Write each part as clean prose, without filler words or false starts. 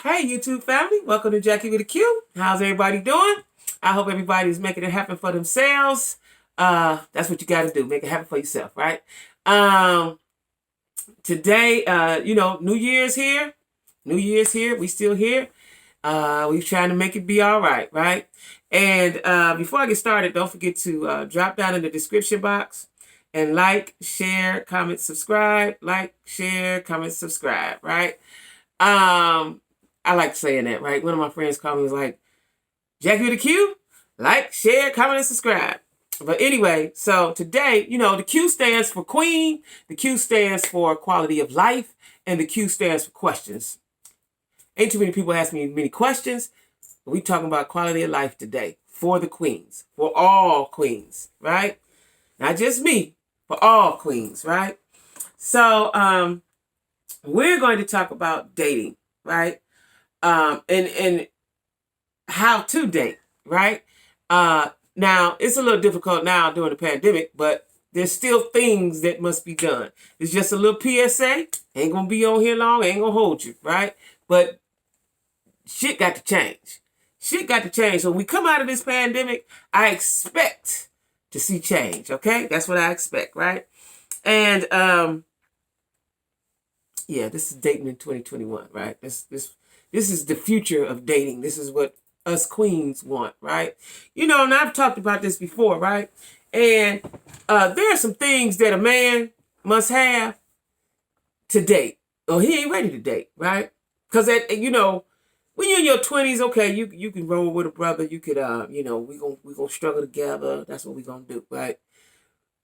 Hey, YouTube family. Welcome to Jackie with a Q. How's everybody doing? I hope everybody's making it happen for themselves. That's what you got to do. Make it happen for yourself, right? Today, New Year's here. New Year's here. We still here. We're trying to make it be all right, right? And before I get started, don't forget to drop down in the description box and like, share, comment, subscribe. Like, share, comment, subscribe, right? I like saying that, right? One of my friends called me, was like, Jackie with a Q, like, share, comment, and subscribe. But anyway, so today, the Q stands for Queen, the Q stands for quality of life, and the Q stands for questions. Ain't too many people ask me many questions, but we talking about quality of life today for the queens, for all queens, right? Not just me, for all queens, right? So we're going to talk about dating, right? And how to date, right? Now, it's a little difficult now during the pandemic, but there's still things that must be done. It's just a little PSA. Ain't going to be on here long. Ain't going to hold you, right? But shit got to change. Shit got to change. So when we come out of this pandemic, I expect to see change, okay? That's what I expect, right? And, yeah, this is dating in 2021, right? This is the future of dating. This is what us queens want, right? And I've talked about this before, right? And there are some things that a man must have to date, or he ain't ready to date, right? Because when you're in your 20s, okay, you can roll with a brother. You could, we gonna struggle together. That's what we gonna do, right?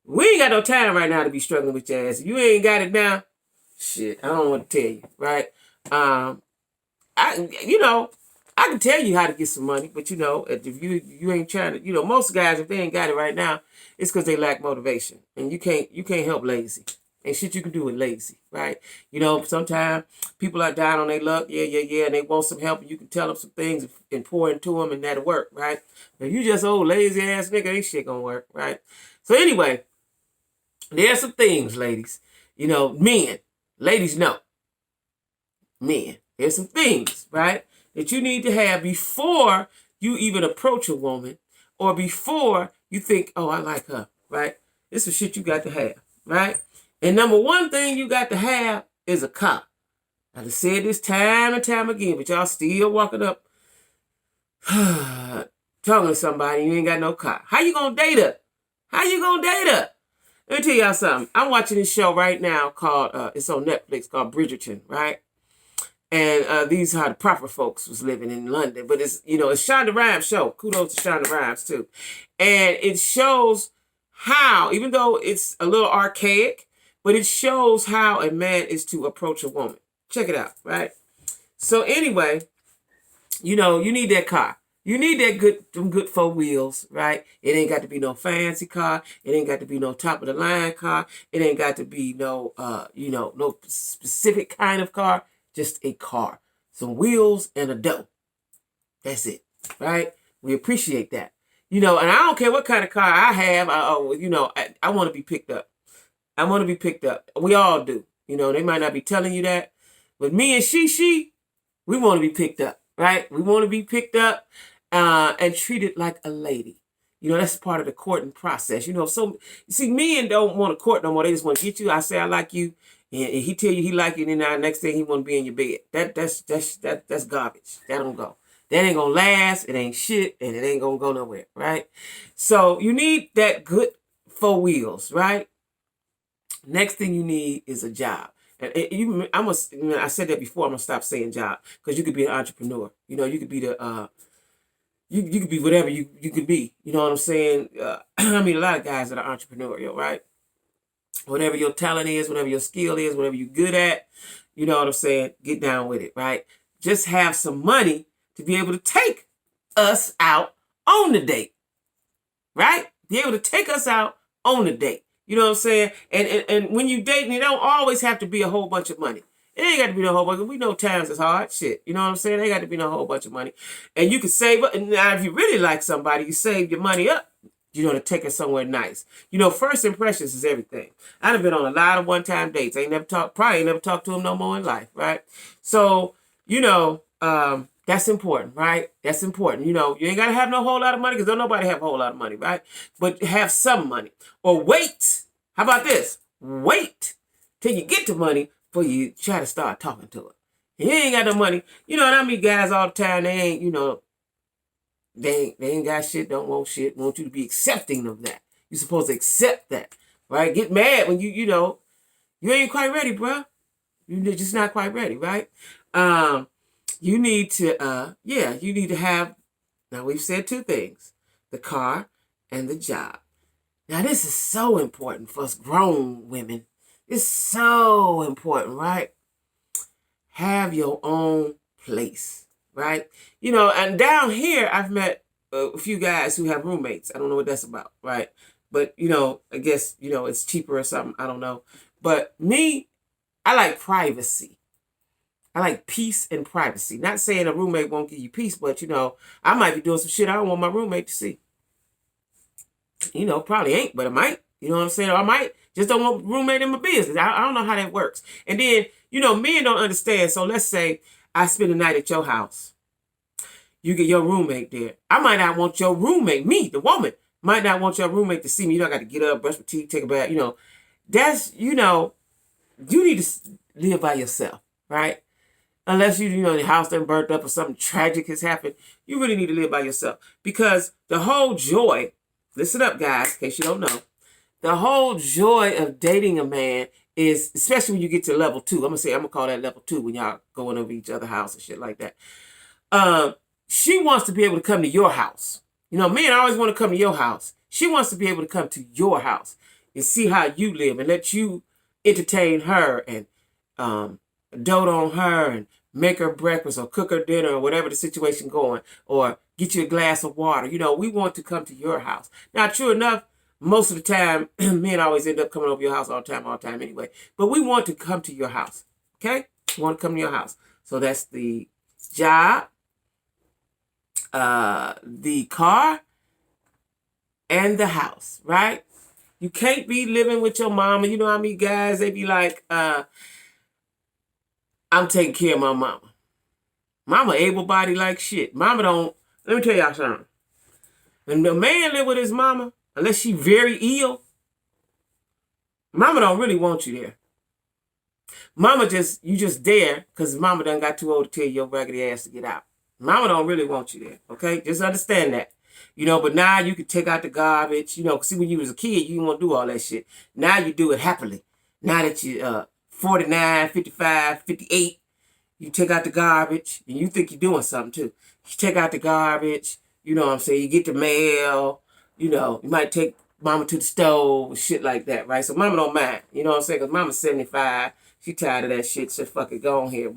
We ain't got no time right now to be struggling with your ass. If you ain't got it now, shit, I don't want to tell you, right? I can tell you how to get some money, but if you ain't trying to, most guys, if they ain't got it right now, it's because they lack motivation, and you can't help lazy. Ain't shit you can do with lazy, right? Sometimes people are down on their luck, yeah, and they want some help, and you can tell them some things and pour into them, and that'll work, right? But if you just old lazy ass nigga, ain't shit gonna work, right? So anyway, there's some things, ladies. Men, ladies know. Men, there's some things, right, that you need to have before you even approach a woman, or before you think, oh, I like her, right? This is shit you got to have, right? And number one thing you got to have is a car. I've said this time and time again, but y'all still walking up talking to somebody, you ain't got no car. How you gonna date her? How you gonna date her? Let me tell y'all something. I'm watching this show right now called, it's on Netflix, called Bridgerton, right? And these are how the proper folks was living in London. But it's Shonda Rhimes' show. Kudos to Shonda Rhimes, too. And it shows how, even though it's a little archaic, but it shows how a man is to approach a woman. Check it out, right? So anyway, you need that car. You need them good four wheels, right? It ain't got to be no fancy car. It ain't got to be no top of the line car. It ain't got to be no specific kind of car. Just a car, some wheels, and a door. That's it, right? We appreciate that. And I don't care what kind of car I have. I want to be picked up. I want to be picked up. We all do. They might not be telling you that, but me and she, we want to be picked up, right? We want to be picked up and treated like a lady. That's part of the courting process. So you see, men don't want to court no more. They just want to get you. I say I like you. And he tell you he like you, and then the next thing he want to be in your bed. That's garbage. That don't go. That ain't gonna last. It ain't shit, and it ain't gonna go nowhere, right? So you need that good four wheels, right? Next thing you need is a job. And I said that before. I'm gonna stop saying job, because you could be an entrepreneur. You could be the you could be whatever you could be. You know what I'm saying? I mean, a lot of guys that are entrepreneurial, right? Whatever your talent is, whatever your skill is, whatever you're good at, you know what I'm saying? Get down with it, right? Just have some money to be able to take us out on the date, right? Be able to take us out on the date. You know what I'm saying? And when you dating, it don't always have to be a whole bunch of money. It ain't got to be no whole bunch. We know times is hard. Shit. You know what I'm saying? It ain't got to be no whole bunch of money. And you can save up. And now if you really like somebody, you save your money up. To take her somewhere nice. First impressions is everything. I done been on a lot of one-time dates. Probably ain't never talked to him no more in life, right? So, That's important, right? That's important. You know, you ain't got to have no whole lot of money because don't nobody have a whole lot of money, right? But have some money. Or wait. How about this? Wait till you get the money before you try to start talking to her. You ain't got no money. You know, and I meet guys all the time, they ain't, you know, they ain't got shit, don't want shit, want you to be accepting of that. You're supposed to accept that, right? Get mad when you know, you ain't quite ready, bro. You're just not quite ready, right? You need to, you need to have, now we've said two things, the car and the job. Now this is so important for us grown women. It's so important, right? Have your own place, right? You know, and down here, I've met a few guys who have roommates. I don't know what that's about, right? But, you know, I guess, you know, it's cheaper or something. I don't know. But me, I like privacy. I like peace and privacy. Not saying a roommate won't give you peace, but, you know, I might be doing some shit I don't want my roommate to see. You know, probably ain't, but I might. You know what I'm saying? Or I might just don't want roommate in my business. I don't know how that works. And then, you know, men don't understand. So let's say I spend the night at your house. You get your roommate there. I might not want your roommate, me, the woman, might not want your roommate to see me. You know, I got to get up, brush my teeth, take a bath. You know, that's, you know, you need to live by yourself, right? Unless you know, the house done burnt up or something tragic has happened, you really need to live by yourself. Because the whole joy, listen up, guys, in case you don't know, the whole joy of dating a man is, especially when you get to level 2, I'm gonna call that level 2 when y'all going over each other's house and shit like that. She wants to be able to come to your house. You know, men always want to come to your house. She wants to be able to come to your house and see how you live and let you entertain her and dote on her and make her breakfast or cook her dinner or whatever the situation going, or get you a glass of water. You know, we want to come to your house. Now, true enough, most of the time, men always end up coming over your house all the time anyway. But we want to come to your house, okay? We want to come to your house. So that's the job, the car, and the house, right? You can't be living with your mama. You know how many guys, they be like, I'm taking care of my mama. Mama able-bodied like shit. Mama don't, let me tell y'all something. When the man live with his mama, unless she very ill, mama don't really want you there. Mama you just there because mama done got too old to tell your raggedy ass to get out. Mama don't really want you there, okay? Just understand that. You know, but now you can take out the garbage. You know, see, when you was a kid, you didn't want to do all that shit. Now you do it happily. Now that you're 49, 55, 58, you take out the garbage, and you think you're doing something, too. You take out the garbage, you know what I'm saying? You get the mail, you know, you might take mama to the stove, shit like that, right? So mama don't mind, you know what I'm saying? Because mama's 75, she tired of that shit, so fuck it, go on here.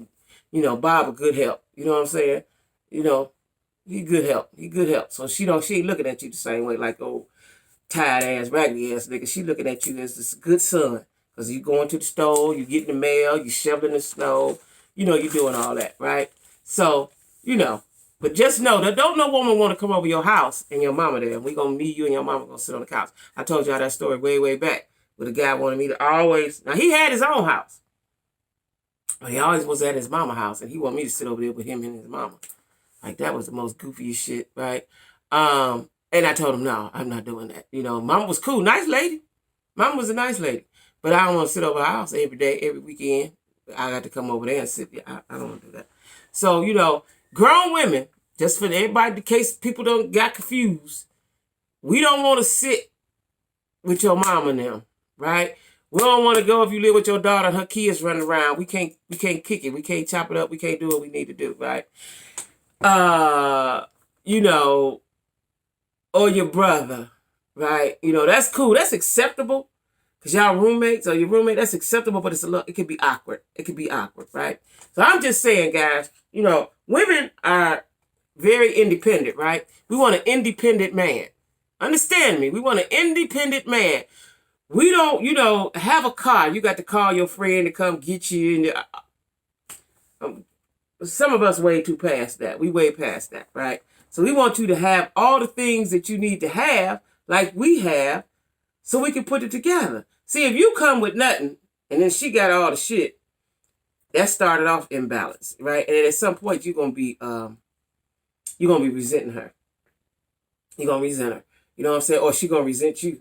You know, Bob a good help, you know what I'm saying? You know, he good help. He good help. So she ain't looking at you the same way like old tired ass, raggedy ass nigga. She looking at you as this good son. Because you going to the store, you getting the mail, you shoveling the snow. You know, you doing all that, right? So, you know. But just know that don't no woman want to come over your house and your mama there. We gonna meet you and your mama gonna sit on the couch. I told y'all that story way back. Where the guy wanted me to always, now he had his own house. But he always was at his mama's house. And he wanted me to sit over there with him and his mama. Like, that was the most goofiest shit, right? And I told him, no, I'm not doing that. You know, mama was cool. Nice lady. Mama was a nice lady. But I don't want to sit over her house every day, every weekend. I got to come over there and sit there. I don't want to do that. So, you know, grown women, just for everybody, in case people don't get confused, we don't want to sit with your mama now, right? We don't want to go if you live with your daughter and her kids running around. We can't kick it. We can't chop it up. We can't do what we need to do, right? You know, or your brother, right? You know, that's cool. That's acceptable. Because y'all roommates or your roommate, that's acceptable, but it can be awkward. It can be awkward, right? So I'm just saying, guys, you know, women are very independent, right? We want an independent man. Understand me. We want an independent man. We don't, you know, have a car. You got to call your friend to come get you. And some of us way too past that. We way past that, right? So we want you to have all the things that you need to have, like we have, so we can put it together. See, if you come with nothing, and then she got all the shit, that started off imbalance, right? And then at some point you're gonna be resenting her. You're gonna resent her. You know what I'm saying? Or she gonna resent you.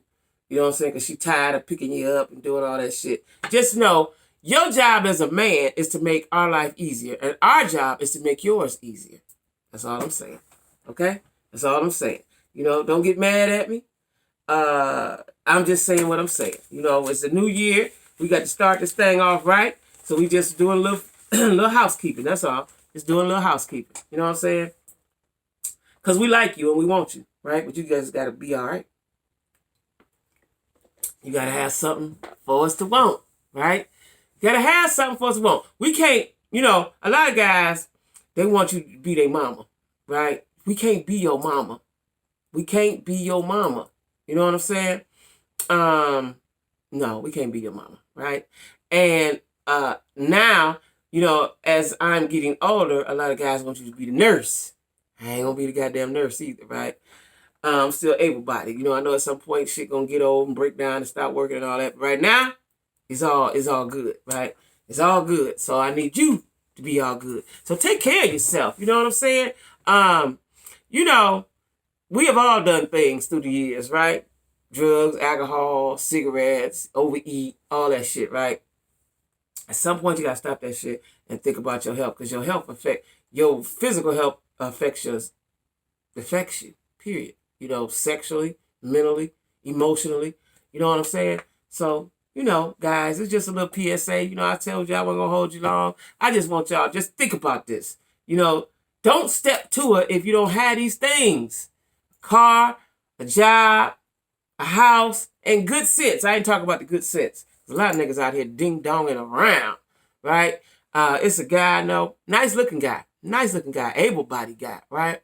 You know what I'm saying? Because she tired of picking you up and doing all that shit. Just know your job as a man is to make our life easier, and our job is to make yours easier. That's all I'm saying. Okay? That's all I'm saying. You know, don't get mad at me. I'm just saying what I'm saying. You know, it's a new year. We got to start this thing off right. So we just doing a little little housekeeping. That's all. Just doing a little housekeeping. You know what I'm saying? Because we like you and we want you, right? But you guys got to be all right. You got to have something for us to want, right? You got to have something for us to want. We can't, you know, a lot of guys, they want you to be their mama, right? We can't be your mama. We can't be your mama. You know what I'm saying? No, we can't be your mama, right? And now, you know, as I'm getting older, a lot of guys want you to be the nurse. I ain't gonna be the goddamn nurse either, right? I'm still able-bodied. You know, I know at some point shit gonna get old and break down and stop working and all that. But right now, it's all good, right? It's all good. So I need you to be all good. So take care of yourself. You know what I'm saying? You know, we have all done things through the years, right? Drugs, alcohol, cigarettes, overeat, all that shit, right? At some point, you gotta stop that shit and think about your health, because your health your physical health affects you, period. You know, sexually, mentally, emotionally. You know what I'm saying? So, you know, guys, it's just a little PSA. You know, I told you I wasn't gonna hold you long. I just want y'all just think about this. You know, don't step to it if you don't have these things. A car, a job, a house, and good sense. I ain't talking about the good sense. There's a lot of niggas out here ding-donging around, right? It's a guy I know, nice-looking guy, able-bodied guy, right?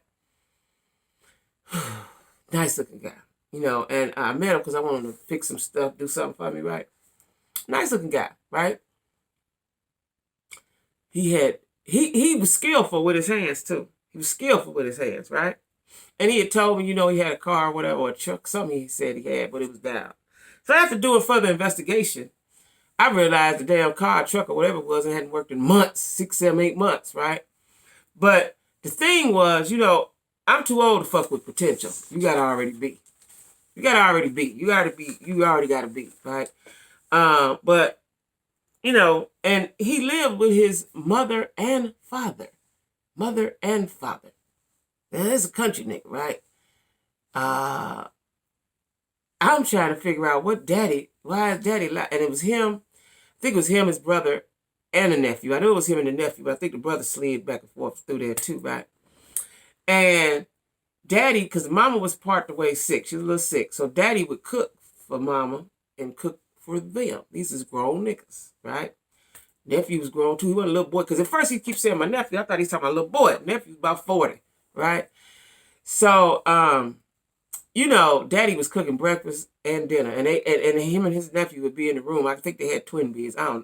Nice-looking guy, you know, and I met him because I wanted him to fix some stuff, do something for me, right? Nice-looking guy, right? He was skillful with his hands, too. He was skillful with his hands, right? And he had told me, you know, he had a car or whatever, or a truck, something he said he had, but it was down. So after doing further investigation, I realized the damn car, truck, or whatever it was, it hadn't worked in months, 6, 7, 8 months, right? But the thing was, you know, I'm too old to fuck with potential. You gotta already be. You already gotta be, right? But, you know, and he lived with his mother and father. Mother and father. Now, that's a country nigga, right? I'm trying to figure out why is daddy like, and it was him, I think it was him, his brother, and a nephew. I know it was him and the nephew, but I think the brother slid back and forth through there too, right? And daddy, because mama was part the way sick, she was a little sick, so daddy would cook for mama and cook for them. These is grown niggas, right? Nephew was grown too. He wasn't a little boy, because at first he keeps saying my nephew. I thought he was talking about a little boy. Nephew's about 40, right? So, you know, daddy was cooking breakfast and dinner, and him and his nephew would be in the room. I think they had twin beds. I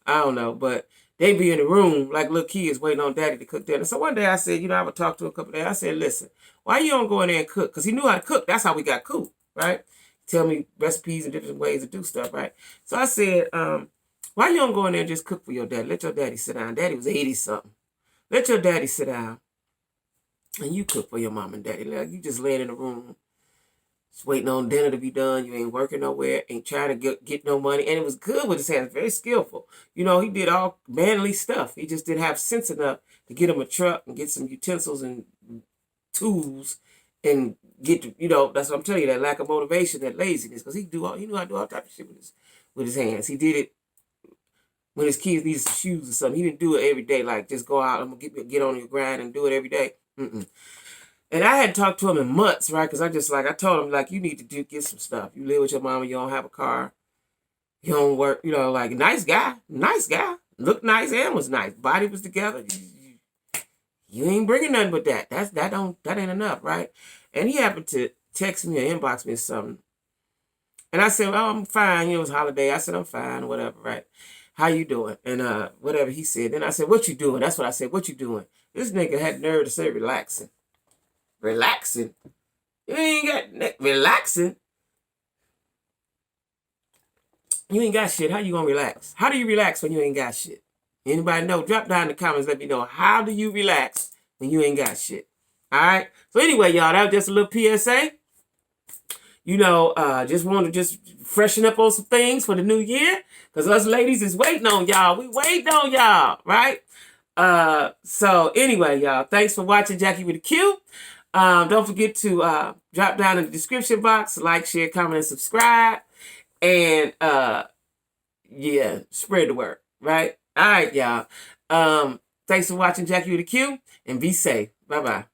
don't know, but they'd be in the room like little kids waiting on daddy to cook dinner. So one day I said, you know, I would talk to him a couple of days. I said, listen, why you don't go in there and cook? Because he knew how to cook. That's how we got cool, right? Tell me recipes and different ways to do stuff, right? So I said, why you don't go in there and just cook for your daddy? Let your daddy sit down. Daddy was 80-something. Let your daddy sit down and you cook for your mom and daddy. Like, you just laying in the room, just waiting on dinner to be done. You ain't working nowhere, ain't trying to get no money. And it was good with his hands, very skillful. You know, he did all manly stuff. He just didn't have sense enough to get him a truck and get some utensils and tools and get to, you know, that's what I'm telling you, that lack of motivation, that laziness, because he knew how to do all type of shit with his hands. He did it when his kids needed some shoes or something. He didn't do it every day, like just go out and get on your grind and do it every day. Mm-mm. And I hadn't talked to him in months, right? Because I told him, like, you need to get some stuff. You live with your mama, you don't have a car, you don't work, you know, like, nice guy, looked nice and was nice, body was together. You ain't bringing nothing but that. That ain't enough, right? And he happened to text me or inbox me or something. And I said, oh, I'm fine. You know, it was holiday. I said, I'm fine, whatever, right? How you doing? And whatever he said. Then I said, what you doing? That's what I said. What you doing? This nigga had nerve to say relaxing. Relaxing? You ain't got relaxing. You ain't got shit. How you gonna relax? How do you relax when you ain't got shit? Anybody know? Drop down in the comments. Let me know. How do you relax when you ain't got shit? All right. So anyway, y'all, that was just a little PSA. Just want to just freshen up on some things for the new year. Because us ladies is waiting on y'all. We waiting on y'all, right? So anyway, y'all, thanks for watching Jackie with a Q. Don't forget to drop down in the description box, like, share, comment, and subscribe. And yeah, spread the word, right? All right, y'all. Thanks for watching Jackie with a Q, and be safe. Bye-bye.